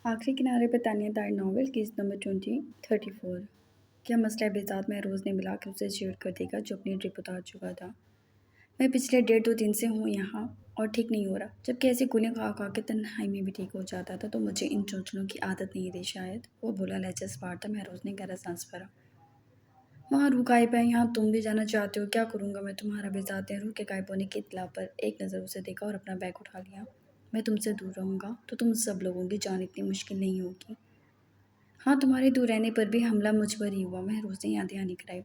آخری کنارے پر Tania Tair novel case number 2034۔ کیا مسئلہ بذات محروز نے ملا کے اسے چھیڑ کر دیکھا جو اپنی ٹرپ اتار چکا تھا۔ میں پچھلے 1.5-2 دن سے ہوں یہاں اور ٹھیک نہیں ہو رہا۔ جبکہ ایسی گولیاں کھا کھا کے تنہائی میں بھی ٹھیک ہو جاتا تھا تو مجھے ان چونچلوں کی عادت نہیں تھی شاید۔ وہ بولا لہجہ سوار تھا۔ محروز نے گہرا سانس بھرا۔ وہاں روح غائب ہے، یہاں تم بھی جانا چاہتے ہو؟ کیا کروں گا میں تمہارا؟ بذات نے روح کے غائب ہونے کی اطلاع پر ایک نظر اسے دیکھا اور اپنا بیگ اٹھا لیا۔ میں تم سے دور رہوں گا تو تم سب لوگوں کی جان اتنی مشکل نہیں ہوگی۔ ہاں، تمہارے دور رہنے پر بھی حملہ مجھ پر ہی ہوا۔ محروز نے یاد دہانی کرائی۔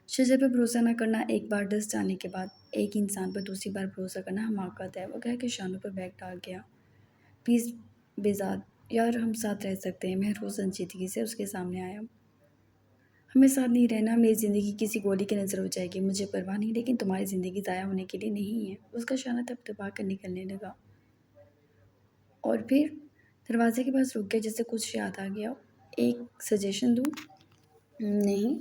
شجر پر بھروسہ نہ کرنا، ایک بار ڈس جانے کے بعد ایک انسان پر دوسری بار بھروسہ کرنا حماقت ہے۔ وہ کہہ کے شانوں پر بیگ ڈال گیا۔ پلیز بذات، یار ہم ساتھ رہ سکتے ہیں۔ محروز سنجیدگی سے اس کے سامنے آیا۔ ہمیں ساتھ نہیں رہنا، میری زندگی کسی گولی کی نظر ہو جائے گی، مجھے پرواہ نہیں، لیکن تمہاری زندگی ضائع ہونے کے لیے نہیں ہے۔ اس کا شانہ تب دبا کر نکلنے لگا اور پھر دروازے کے پاس رک گیا جیسے کچھ یاد آ گیا۔ ایک سجیشن دوں؟ نہیں،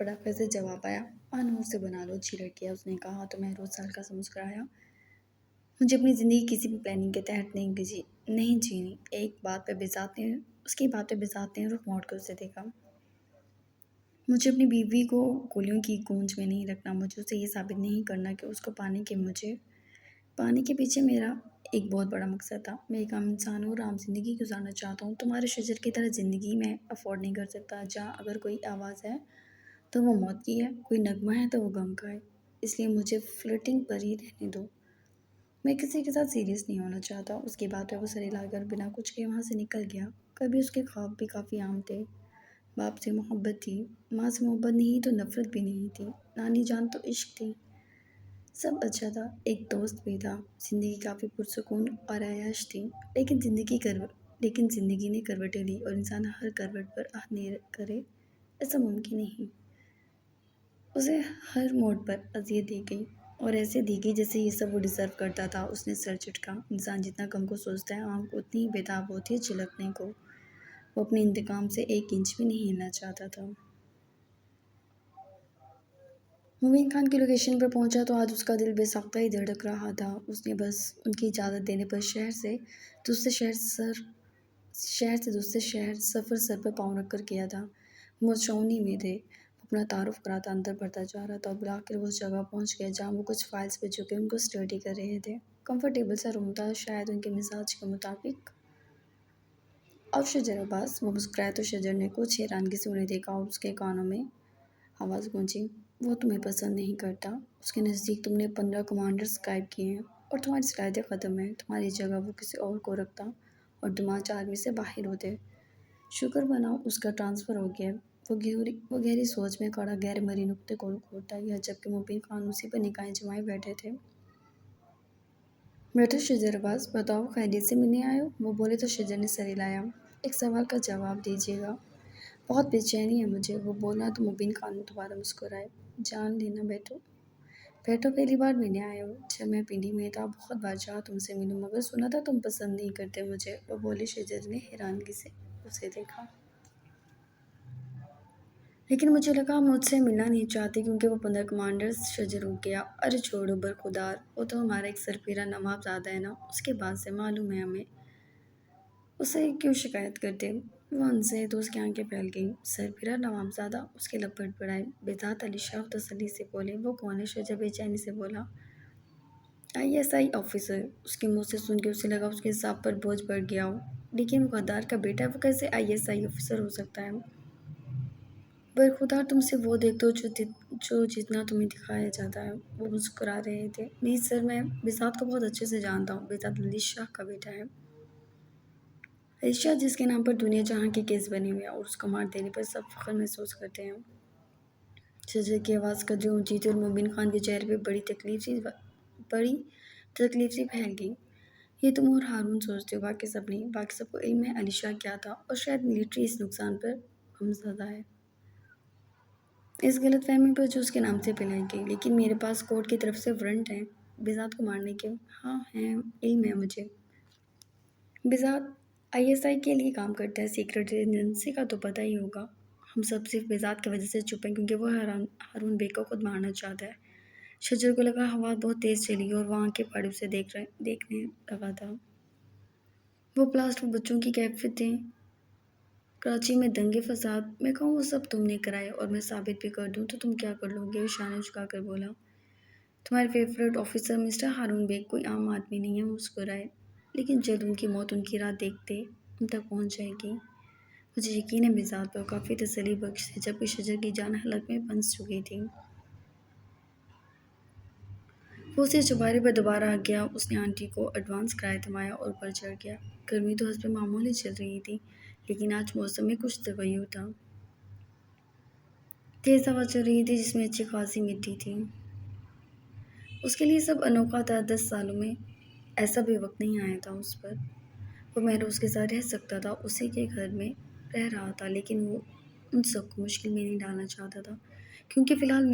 بڑا فیصل جواب آیا۔ نور سے بنا لو، اچھی لڑکی ہے، اس نے کہا تو محروز ہلکا سا مسکرایا۔ مجھے اپنی زندگی کسی بھی پلاننگ کے تحت نہیں جینی۔ اس کی بات پہ بذات نے رخ موڑ کر اسے دیکھا۔ مجھے اپنی بیوی کو گولیوں کی گونج میں نہیں رکھنا، مجھے اسے یہ ثابت نہیں کرنا کہ اس کو پانے کے پیچھے میرا ایک بہت بڑا مقصد تھا۔ میں ایک عام انسان ہوں اور عام زندگی گزارنا چاہتا ہوں۔ تمہارے شجر کی طرح زندگی میں افورڈ نہیں کر سکتا، جہاں اگر کوئی آواز ہے تو وہ موت کی ہے، کوئی نغمہ ہے تو وہ غم کا ہے۔ اس لیے مجھے فلرٹنگ پر ہی رہنے دو۔ میں کسی کے ساتھ سیریس نہیں ہونا چاہتا۔ اس کی بات پہ وہ سر ہلا کر بنا کچھ کہے وہاں سے نکل گیا۔ کبھی اس کے خواب بھی کافی عام تھے۔ باپ سے محبت تھی، ماں سے محبت نہیں تو نفرت بھی نہیں تھی، نانی جان تو عشق تھی، سب اچھا تھا۔ ایک دوست بھی تھا، زندگی کافی پرسکون اور عیاش تھی۔ لیکن زندگی نے کروٹیں لی اور انسان ہر کروٹ پر نہیں کرے ایسا ممکن نہیں۔ اسے ہر موڑ پر اذیت دی گئی اور ایسے دی گئی جیسے یہ سب وہ ڈیزرو کرتا تھا۔ اس نے سر جھٹکا۔ انسان جتنا کم کو سوچتا ہے آنکھ اتنی ہی بےتاب ہوتی ہے جھلکنے کو۔ وہ اپنے انتقام سے 1 انچ بھی نہیں ہلنا چاہتا تھا۔ مبین خان کی لوکیشن پر پہنچا تو آج اس کا دل بے ساختہ ہی دھڑک رہا تھا۔ اس نے بس ان کی اجازت دینے پر شہر سے دوسرے شہر سفر سر پر پاؤں رکھ کر کیا تھا۔ وہ مدشعونی میں تھے۔ وہ اپنا تعارف کراتا اندر بڑھتا جا رہا تھا اور بالآخر وہ اس جگہ پہنچ گیا جہاں وہ کچھ فائلز پہ جھک کے ان کو اسٹڈی کر رہے تھے۔ کمفرٹیبل سا روم تھا، شاید ان کے مزاج کے مطابق۔ اب شجر عباس، وہ مسکرایا تو شجر نے کچھ حیرانگی سے انہیں دیکھا اور اس کے کانوں میں آواز گونجی۔ وہ تمہیں پسند نہیں کرتا۔ اس کے نزدیک تم نے 15 کمانڈرز غائب کیے ہیں اور تمہاری صلاحیتیں ختم ہیں۔ تمہاری جگہ وہ کسی اور کو رکھتا اور تم آج آرمی سے باہر ہوتے۔ شکر مناؤ اس کا ٹرانسفر ہو گیا۔ وہ گہری سوچ میں کھڑا غیر مرئی نکتے کو گھورتا گیا جبکہ مبین خان اسی پر نگاہیں جمائے بیٹھے تھے۔ بیٹھو شجر عباس، بتاؤ خیریت سے ملنے آئے ہو؟ وہ بولے تو شجر نے سر ہلایا۔ ایک سوال کا جواب دیجیے گا۔ بہت بے چینی ہے مجھے، وہ بولا تو مبین خان دوبارہ مسکرائے۔ جان لینا بیٹھو، پہلی بار ملنے آئے ہو؟ جب میں پنڈی میں تھا بہت بار چاہا تم سے ملوں مگر سنا تھا تم پسند نہیں کرتے مجھے، وہ بولی۔ شجر نے حیرانگی سے اسے دیکھا۔ لیکن مجھے لگا مجھ سے ملنا نہیں چاہتے کیونکہ وہ 15 کمانڈرز۔ شجر رک گیا۔ ارے چھوڑو برخودار، وہ تو ہمارا ایک سربراہ نواب زادہ ہے نا، اس کے بعد سے معلوم ہے ہمیں، اسے کیوں شکایت کرتے؟ وہ ان سے تو اس کی آنکھیں پھیل گئیں۔ سربراہ نواب زادہ، اس کے لب بڑبڑائے۔ بذات علی شاہ تسلی سے بولے۔ وہ کون ہے؟ شجر بے چینی سے بولا۔ ISI officer. اس کے منہ سے سن کے اسے لگا اس کے حساب پر بوجھ بڑھ گیا ہو۔ لیکن وہ غدار کا بیٹا ہے، وہ کیسے ISI آفیسر ہو سکتا ہے؟ برخودار، تم سے وہ دیکھ دو جو جتنا تمہیں دکھایا جاتا ہے۔ وہ مسکرا رہے تھے۔ نہیں سر، میں بذات کو بہت اچھے سے جانتا ہوں۔ بذات علی شاہ کا بیٹا ہے۔ علی شاہ جس کے نام پر دنیا جہاں کے کیس بنے ہوئے ہیں اور اس کو مار دینے پر سب فخر محسوس کرتے ہیں۔ شجر کی آواز قدرے اونچی تھی اور مبین خان کے چہرے پہ بڑی تکلیف سی پھیل گئی۔ یہ تم اور ہارون سوچتے ہو، باقی سب نہیں۔ باقی سب کو علم ہے علی شاہ کیا تھا اور شاید ملٹری اس نقصان پر غمزدہ ہے، اس غلط فہمی پر جو اس کے نام سے پھیلائی گئی۔ لیکن میرے پاس کورٹ کی طرف سے وارنٹ ہیں بذات کو مارنے کے۔ ہاں ہیں، علم ہے مجھے۔ بذات ISI کے لیے کام کرتا ہے، سیکرٹ ایجنسی کا تو پتہ ہی ہوگا۔ ہم سب صرف بذات کی وجہ سے چپ ہیں کیونکہ وہ ہارون بیگ کو خود مارنا چاہتا ہے۔ شجر کو لگا ہوا بہت تیز چلی اور وہ آنکھیں پھاڑے اسے دیکھنے لگا تھا۔ وہ پلاسٹک بچوں کی کیفیتیں، کراچی میں دنگے فساد، میں کہوں وہ سب تم نے کرائے اور میں ثابت بھی کر دوں تو تم کیا کر لو گے؟ وہ شانے جھکا کر بولا۔ تمہارے favourite officer mister Haroon Baig کوئی عام آدمی نہیں ہے، وہ مسکرائے، لیکن جلد ان کی موت ان کی راہ دیکھتے ان تک پہنچ جائے گی۔ مجھے یقین ہے مزاج پر کافی تسلی بخش تھی جبکہ شجر کی جان حلق میں پھنس چکی تھی۔ وہ اسی چوبارے پر دوبارہ آ گیا۔ اس نے آنٹی کو ایڈوانس کرایہ تھمایا اور اوپر چڑھ گیا۔ گرمی تو حسب معمول ہی چل رہی تھی، لیکن آج موسم میں کچھ تغیر تھا۔ تیز ہوا چل رہی تھی جس میں اچھی خاصی مٹی تھی۔ اس کے لیے سب انوکھا تھا، 10 سالوں میں ایسا بھی وقت نہیں آیا تھا اس پر۔ وہ مہروز کے ساتھ رہ سکتا تھا، اسی کے گھر میں رہ رہا تھا، لیکن وہ ان سب کو مشکل میں نہیں ڈالنا چاہتا تھا، کیونکہ فی الحال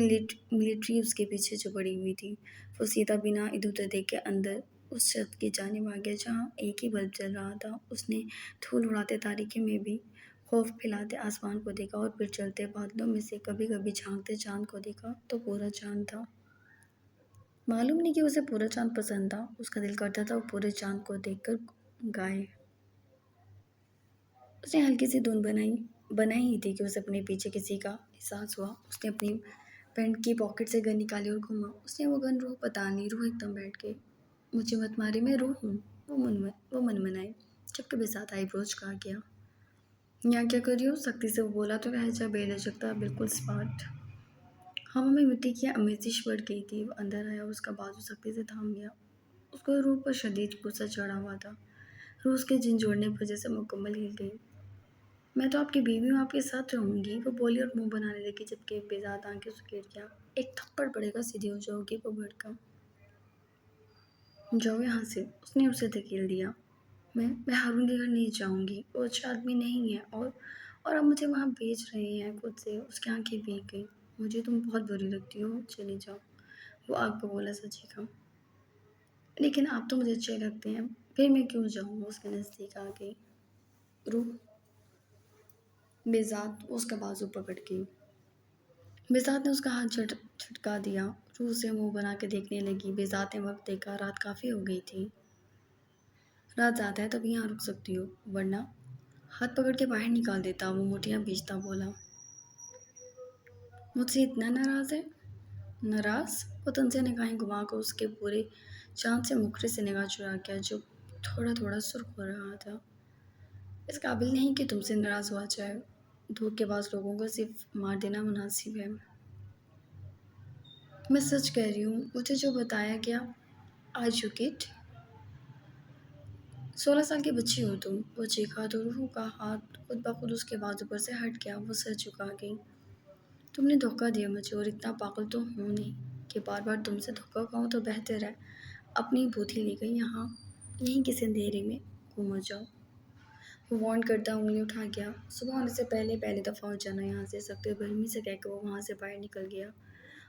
ملٹری اس کے پیچھے جو پڑی ہوئی تھی۔ وہ سیدھا بنا ادھر ادھر دیکھ کے اندر اس چھت کی جانب آ گیا جہاں ایک ہی بلب جل رہا تھا۔ اس نے دھول اڑاتے تاریکی میں بھی خوف پھیلاتے آسمان کو دیکھا اور پھر چلتے بادلوں میں سے کبھی کبھی جھانکتے چاند کو دیکھا تو پورا چاند تھا۔ معلوم نہیں کہ اسے پورا چاند پسند تھا، اس کا دل کرتا تھا وہ پورے چاند کو دیکھ کر گائے۔ اس نے ہلکی سی دھن بنائی ہی تھی کہ اسے اپنے پیچھے کسی کا احساس ہوا۔ اس نے اپنی پینٹ کی پاکٹ سے گن نکالی اور گھوما۔ اس نے وہ گن روح پتا نہیں، روح ایک دم بیٹھ گئی۔ مجھے مت مارے، میں روح ہوں، وہ منمنائی، جبکہ بساط آئی بروچ کہا گیا۔ یہاں کیا کر رہی ہو؟ سختی سے وہ بولا تو لہجہ بے لچک تھا، بالکل اسپاٹ۔ ہوا میں مٹی کی آمیزش بڑھ گئی تھی۔ وہ اندر آیا اور اس کا بازو سختی سے تھام گیا۔ اس کو روح پر شدید غصہ چڑھا ہوا تھا۔ روح اس کے جھنجھوڑنے پر جیسے مکمل ہل گئی۔ میں تو آپ کی بیوی ہوں، آپ کے ساتھ رہوں گی، وہ بولی اور منہ بنانے لگی جبکہ بےذات آنکھیں سکیڑ گیا۔ ایک تھپڑ پڑے گا، سیدھی ہو جاؤ گی، وہ بھڑکا۔ جاؤ یہاں سے، اس نے اسے دھکیل دیا۔ میں ہارون کے گھر نہیں جاؤں گی، وہ اچھا آدمی نہیں ہے اور اب مجھے وہاں بھیج رہے ہیں خود سے۔ اس کی آنکھیں بھیگ گئیں۔ مجھے تم بہت بری لگتی ہو، چلی جاؤ، وہ آگ پہ بولا سچی کا۔ لیکن آپ تو مجھے اچھے لگتے ہیں، پھر میں کیوں جاؤں؟ وہ اس کے نزدیک آ گئی۔ روح بذات، وہ اس کا بازو پکڑ گئی۔ بذات نے اس کا ہاتھ جھٹکا دیا۔ روح سے منہ بنا کے دیکھنے لگی۔ بذات نے وقت دیکھا، رات کافی ہو گئی تھی۔ رات زیادہ ہے، تب یہاں رک سکتی ہو، ورنہ ہاتھ پکڑ کے باہر نکال دیتا، وہ مٹھیاں بھیجتا بولا۔ مجھ سے اتنا ناراض ہے؟ ناراض؟ وہ تن سے نگاہیں گھما کر اس کے پورے چاند سے مکھرے سے نگاہ چرا گیا جو تھوڑا تھوڑا سرخ ہو رہا تھا۔ اس قابل نہیں کہ تم سے ناراض ہوا جائے، دھوکے باز لوگوں کو صرف مار دینا مناسب ہے۔ میں سچ کہہ رہی ہوں، مجھے جو بتایا گیا، آئی ٹوک اٹ۔ 16 سال کی بچی ہو تم، وہ چیخا تو روح کا ہاتھ خود بخود اس کے بازو پر سے ہٹ گیا۔ وہ سر جھکا گئی۔ تم نے دھوکہ دیا مجھے، اور اتنا پاگل تو ہوں نہیں کہ بار بار تم سے دھوکہ کھاؤں، تو بہتر ہے اپنی بوتھی لے کر یہیں کسی اندھیرے میں گم ہو جاؤ۔ وہ وارن کرتا انگلی اٹھا گیا۔ صبح ہونے سے پہلی دفعہ ہو جانا یہاں سے، سخت برہمی سے کہہ کر وہ وہاں سے باہر نکل گیا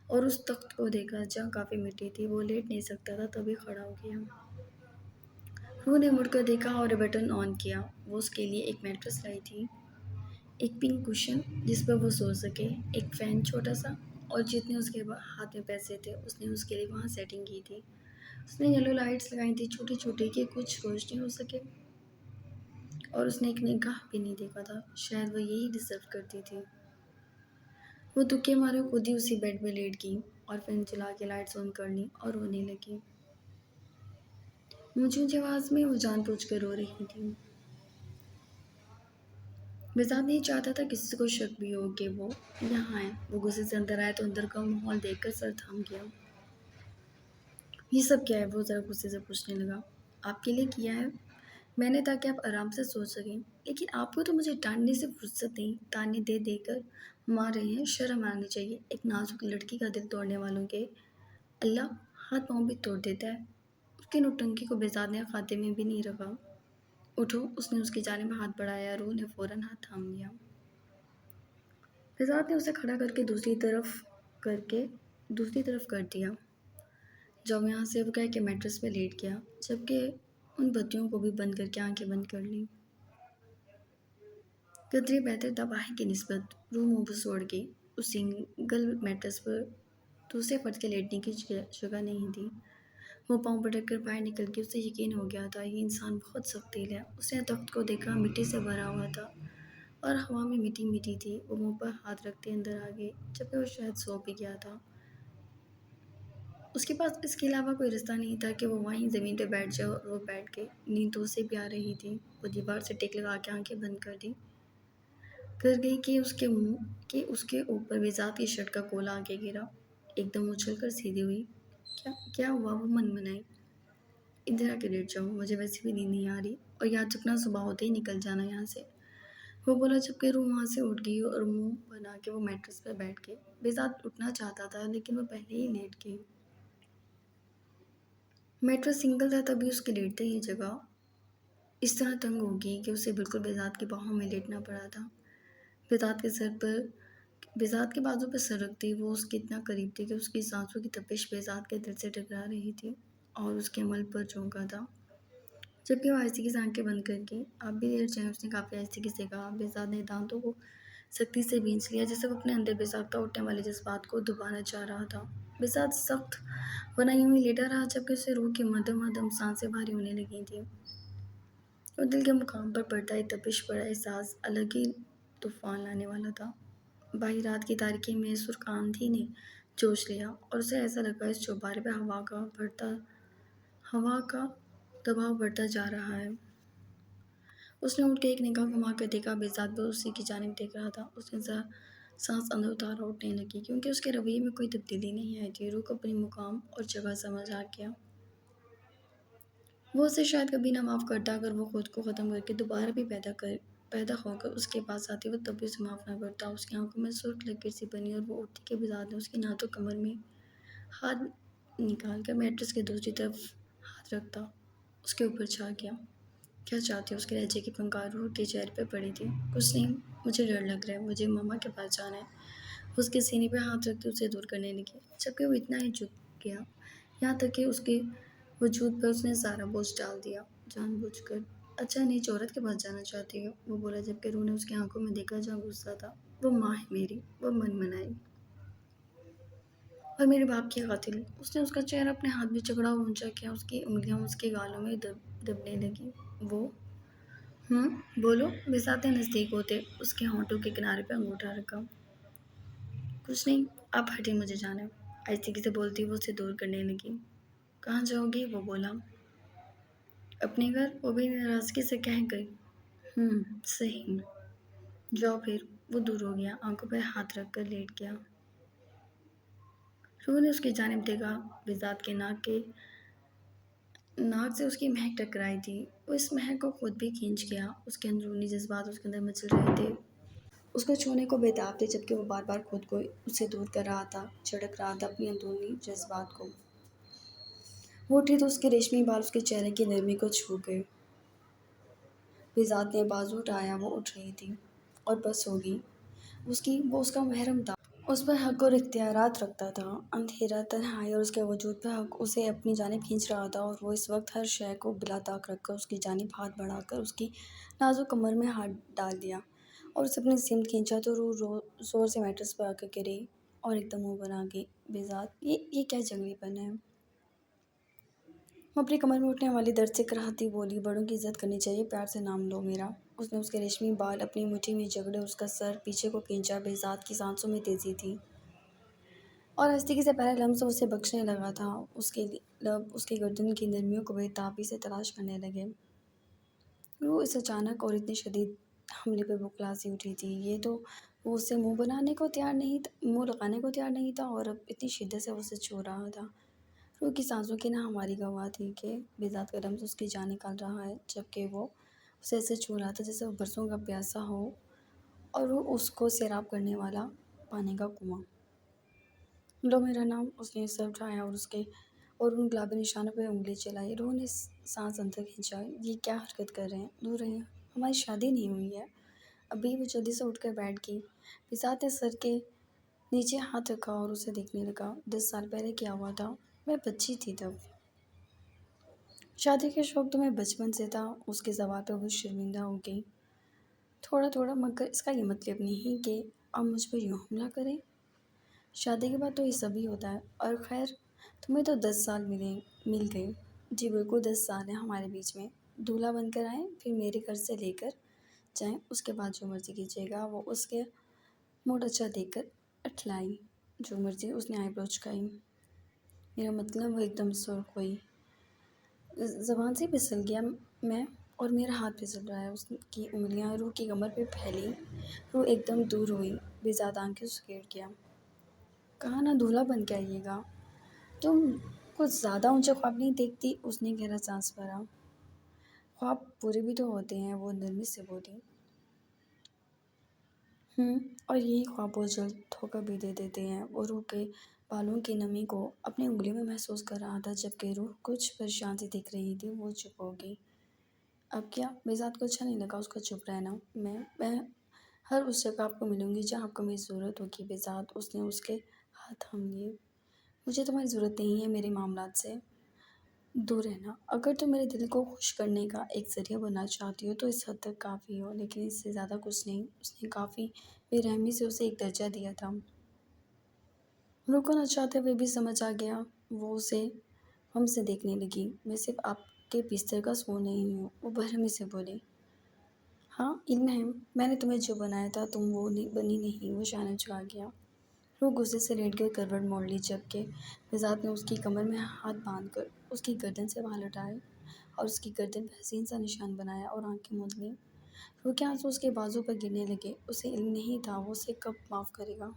اور اس تخت کو دیکھا جہاں کافی مٹی تھی۔ وہ لیٹ نہیں سکتا تھا، تبھی کھڑا ہو گیا۔ روح نے مڑ کر دیکھا اور بٹن آن کیا۔ وہ اس کے لیے ایک میٹرس لائی تھی، ایک پنک کوشن جس پر وہ سو سکے، ایک فین چھوٹا سا، اور جتنے اس کے ہاتھ میں پیسے تھے اس نے اس کے لیے وہاں سیٹنگ کی تھی۔ اس نے یلو لائٹس لگائی تھی، چھوٹی چھوٹی، کہ کچھ روشنی ہو سکے، اور اس نے ایک نگاہ بھی نہیں دیکھا تھا، شاید وہ یہی ڈیزرو کرتی تھی۔ وہ دکے مارے خود ہی اسی بیڈ میں لیٹ گئی اور فین چلا کے لائٹس آن کر لی اور رونے لگی۔ اونچی اونچی آواز میں وہ جان بوجھ کر رو رہی تھی۔ بذات نہیں چاہتا تھا کسی کو شک بھی ہو کہ وہ یہاں ہے۔ وہ غصے سے اندر آیا تو اندر کا ماحول دیکھ کر سر تھام گیا۔ یہ سب کیا ہے؟ وہ ذرا غصے سے پوچھنے لگا۔ آپ کے لیے کیا ہے میں نے، تاکہ آپ آرام سے سو سکیں، لیکن آپ کو تو مجھے ڈانٹنے سے فرصت نہیں، تانے دے دے کر مار رہے ہیں، شرم آنی چاہیے۔ ایک نازک لڑکی کا دل توڑنے والوں کے اللہ ہاتھ پاؤں بھی توڑ دیتا ہے۔ اس کی نوٹنکی کو بذات نے خاتے میں بھی نہیں رکھا۔ اٹھو، اس نے اس کی جانب ہاتھ بڑھایا۔ روح نے فوراً ہاتھ تھام لیا۔ بذات نے اسے کھڑا کر کے دوسری طرف کر دیا۔ جاؤ یہاں سے، وہ کہہ کے میٹرس پہ لیٹ گیا، جبکہ ان بتیوں کو بھی بند کر کے آنکھیں بند کر لیں۔ قدرے بہتر تھا باہر کی نسبت۔ روح منہ بس اوڑ گئی۔ اس سنگل میٹرس پر دوسرے فرد کے لیٹنے کی جگہ نہیں تھی۔ وہ پاؤں پٹک کر باہر نکل گئی۔ اسے یقین ہو گیا تھا یہ انسان بہت سخت دل ہے۔ اس نے تخت کو دیکھا، مٹی سے بھرا ہوا تھا اور ہوا میں مٹی مٹی تھی۔ وہ منہ پر ہاتھ رکھتے اندر آ گئی جبکہ وہ شاید سو بھی گیا تھا۔ اس کے پاس اس کے علاوہ کوئی رستہ نہیں تھا کہ وہ وہیں زمین پہ بیٹھ جائے، اور وہ بیٹھ گئی۔ نیند تو اسے بھی آ رہی تھی۔ وہ دیوار سے ٹیک لگا کے آنکھیں بند کر گئی کہ اس کے اوپر وزاد کی شرٹ کا کولا آگے گرا۔ ایک دم اچھل کر سیدھی ہوئی۔ کیا ہوا؟ وہ منائی۔ ادھر آ کے لیٹ جاؤ، مجھے ویسے بھی نیند نہیں آ رہی، اور یاد رکھنا صبح ہوتے ہی نکل جانا یہاں سے، وہ بولا جبکہ روح وہاں سے اٹھ گئی اور منہ بنا کے وہ میٹرس پہ بیٹھ گئی۔ بزاد اٹھنا چاہتا تھا لیکن وہ پہلے ہی لیٹ گئی۔ میٹرس سنگل تھا تبھی اس کے لیٹتے ہی جگہ اس طرح تنگ ہو گئی کہ اسے بالکل بزاد کے باہوں میں لیٹنا پڑا تھا۔ بزاد کے بازو پر سر رکھتی وہ اس کے اتنا قریب تھی کہ اس کی سانسوں کی تپش بزاد کے دل سے ٹکرا رہی تھی اور اس کے عمل پر چونکا تھا۔ جبکہ وہ آہستگی سے آنکھیں بند کر کے آپ بھی لیٹ جائیں، اس نے کافی آہستگی سے کہا۔ بزاد نے دانتوں کو سختی سے بھینچ لیا جیسے وہ اپنے اندر بے اٹھنے والے جذبات کو دبانا چاہ رہا تھا۔ بزاد سخت ورنہ یوں ہی لیٹا رہا جبکہ اسے روح کی مدھم مدھم سانسیں بھاری ہونے لگی تھیں اور دل کے مقام پر پڑتا ایک تپش بڑا احساس الگ ہی طوفان لانے والا تھا۔ باہر رات کی تاریکی میں سرخ آندھی نے جوش لیا اور اسے ایسا لگا اس چوبارے پہ ہوا کا دباؤ بڑھتا جا رہا ہے۔ اس نے اٹھ کے ایک نگاہ گھما کر دیکھا، بزاد بھی اسی کی جانب دیکھ رہا تھا۔ اس نے سانس اندر اتارا، اٹھنے لگی کیونکہ اس کے رویے میں کوئی تبدیلی نہیں آئی تھی۔ روح کو اپنی مقام اور جگہ سمجھ آ گیا۔ وہ اسے شاید کبھی نہ معاف کرتا اگر وہ خود کو ختم کر کے دوبارہ بھی پیدا ہو کر اس کے پاس آتی، وہ تب بھی اسے معاف نہ کرتا۔ اس کی آنکھوں میں سرخ لکیر سی بنی اور وہ اٹھتی کہ بزاد نے اس کی نہ تو کمر میں ہاتھ نکال کر میٹرس کے دوسری طرف ہاتھ رکھتا اس کے اوپر چھا گیا۔ کیا چاہتی ہو؟ اس کے لہجے کی پھنکار روح کے چہرے پہ پڑی تھی۔ کچھ نہیں، مجھے ڈر لگ رہا ہے، مجھے ماما کے پاس جانا ہے۔ اس کے سینے پہ ہاتھ رکھتے اسے دور کرنے لگی جبکہ وہ اتنا ہی جھک گیا یہاں تک کہ اس کے وجود پر اس نے سارا بوجھ ڈال دیا جان بوجھ کر۔ اچھا نیچ عورت کے پاس جانا چاہتی ہو؟ وہ بولا جبکہ روح نے اس کی آنکھوں میں دیکھا جہاں غصہ تھا۔ وہ ماں ہے میری، وہ منائی، اور میرے باپ کی قاتل۔ اس نے اس کا چہرہ اپنے ہاتھ میں جکڑا اونچا کیا، اس کی انگلیاں اس کے گالوں میں دبنے لگی۔ وہ بولو۔ بزاد نے نزدیک ہوتے اس کے ہونٹوں کے کنارے پہ انگوٹھا رکھا۔ کچھ نہیں، آپ ہٹیں، مجھے جانا ہے، آہستگی سے بولتی وہ اسے دور کرنے لگی۔ کہاں جاؤ گی؟ وہ بولا۔ اپنے گھر، وہ بھی ناراضگی سے کہہ گئی۔ صحیح، جاؤ پھر۔ وہ دور ہو گیا، آنکھوں پہ ہاتھ رکھ کر لیٹ گیا۔ روح نے اس کی جانب دیکھا۔ بزاد کے ناک سے اس کی مہک ٹکرائی تھی۔ وہ اس مہک کو خود بھی کھینچ گیا۔ اس کے اندرونی جذبات اس کے اندر مچل رہے تھے، اس کو چھونے کو بےتاب تھے جبکہ وہ بار بار خود کو اس سے دور کر رہا تھا، جھڑک رہا تھا اپنی اندرونی جذبات کو۔ وہ اٹھی تو اس کے ریشمی بال اس کے چہرے کی نرمی کو چھو گئے۔ بزاد نے بازو اٹھایا، وہ اٹھ رہی تھی اور بس ہو گئی۔ وہ اس کا محرم تھا، اس پر حق اور اختیارات رکھتا تھا۔ اندھیرا، تنہائی اور اس کے وجود پہ حق اسے اپنی جانب کھینچ رہا تھا، اور وہ اس وقت ہر شے کو بلا طاق رکھ کر اس کی جانب ہاتھ بڑھا کر اس کی نازک کمر میں ہاتھ ڈال دیا اور اسے اپنی سمت کھینچا تو روح زور سے میٹرس پر آ کر گری اور ایک دم منہ بنا گئی۔ بزاد، یہ کیا جنگلی پن ہے؟ وہ اپنی کمر میں اٹھنے والی درد سے کراہتی بولی۔ بڑوں کی عزت کرنی چاہیے، پیار سے نام لو میرا۔ اس نے اس کے ریشمی بال اپنی مٹھی میں جکڑے اس کا سر پیچھے کو کھینچا۔ بزاد کی سانسوں میں تیزی تھی اور آہستگی سے پہلا لمس اسے بخشنے لگا تھا۔ اس کے لب اس کی گردن کی نرمیوں کو بےتابی سے تلاش کرنے لگے۔ روح اس اچانک اور اتنے شدید حملے پہ بوکھلا سی اٹھی تھی۔ یہ تو وہ اسے منہ لگانے کو تیار نہیں تھا اور اب اتنی شدت سے وہ اسے چھو رہا تھا۔ روح کی سانسوں کی ناہمواری گواہ تھی کہ بزاد کا لمس اس کی جان نکال رہا ہے جبکہ وہ اسے ایسے چھو رہا تھا جیسے وہ برسوں کا پیاسا ہو اور وہ اس کو سیراب کرنے والا پانی کا کنواں۔ لو میرا نام۔ اس نے سر اٹھایا اور ان گلابی نشانوں پہ انگلی چلائی۔ روح نے سانس اندر کھینچا۔ یہ کیا حرکت کر رہے ہیں؟ دور رہیں، ہماری شادی نہیں ہوئی ہے ابھی۔ وہ جلدی سے اٹھ کر بیٹھ گئی۔ بزاد نے سر کے نیچے ہاتھ رکھا اور اسے دیکھنے لگا۔ 10 سال پہلے کیا ہوا تھا؟ میں بچی تھی تب۔ شادی کا شوق تمہیں بچپن سے تھا۔ اس کے زوال پہ وہ شرمندہ ہو گئی تھوڑا، مگر اس کا یہ مطلب نہیں کہ اب مجھ پر یوں حملہ کریں۔ شادی کے بعد تو یہ سبھی ہوتا ہے، اور خیر تمہیں تو 10 سال مل گئے۔ جی بالکل 10 سال ہیں ہمارے بیچ میں۔ دولہا بن کر آئیں پھر میرے گھر سے لے کر جائیں، اس کے بعد جو مرضی کیجیے گا۔ وہ اس کے موڈ اچھا دیکھ کر اٹھلائی، جو مرضی اس نے آئی برو چکائی۔ میرا مطلب وہ ایک دم سرخ ہوئی، زبان سے پھسل گیا میں، اور میرا ہاتھ پھسل رہا ہے۔ اس کی انگلیاں روح کی کمر پہ پھیلی، روح ایک دم دور ہوئی، بےذات آنکھیں سے گر گیا۔ کہا نا دولہا بن کے آئیے گا۔ تم کچھ زیادہ اونچا خواب نہیں دیکھتی؟ اس نے گہرا سانس بھرا۔ خواب پورے بھی تو ہوتے ہیں، وہ نرمی سے بولی۔ اور یہی خواب بہت جلد دھوکہ بھی دے دیتے ہیں۔ وہ روح کے بالوں کی نمی کو اپنی انگلیوں میں محسوس کر رہا تھا، جبکہ روح کچھ پریشان سی دکھ رہی تھی۔ وہ چپ ہو گئی۔ اب کیا؟ بےذات کو اچھا نہیں لگا اس کا چپ رہنا۔ میں ہر اس جگہ آپ کو ملوں گی جہاں آپ کو میری ضرورت ہوگی بےذات۔ اس نے اس کے ہاتھ تھام لیے۔ مجھے تمہاری ضرورت نہیں ہے، میرے معاملات سے دور رہنا۔ اگر تم میرے دل کو خوش کرنے کا ایک ذریعہ بننا چاہتی ہو تو اس حد تک کافی ہو، لیکن اس سے زیادہ کچھ نہیں۔ اس نے کافی بے رحمی سے اسے ایک درجہ دیا تھا۔ روح کو نہ چاہتے ہوئے بھی سمجھ آ گیا۔ وہ اسے ہم سے دیکھنے لگی۔ میں صرف آپ کے بستر کا سو نہیں ہوں، وہ برہمی سے بولی۔ ہاں علم ہے، میں نے تمہیں جو بنایا تھا تم وہ بنی نہیں۔ وہ شانہ جھکا گیا۔ روح غصے سے لیٹ کر کروٹ موڑ لی، جبکہ بےذات نے اس کی کمر میں ہاتھ باندھ کر اس کی گردن سے بال ہٹائے اور اس کی گردن پہ حسین سا نشان بنایا اور آنکھیں موند لیں۔ روح کے آنسو اس کے بازو پر گرنے لگے۔ اسے علم نہیں تھا وہ اسے کب معاف کرے گا۔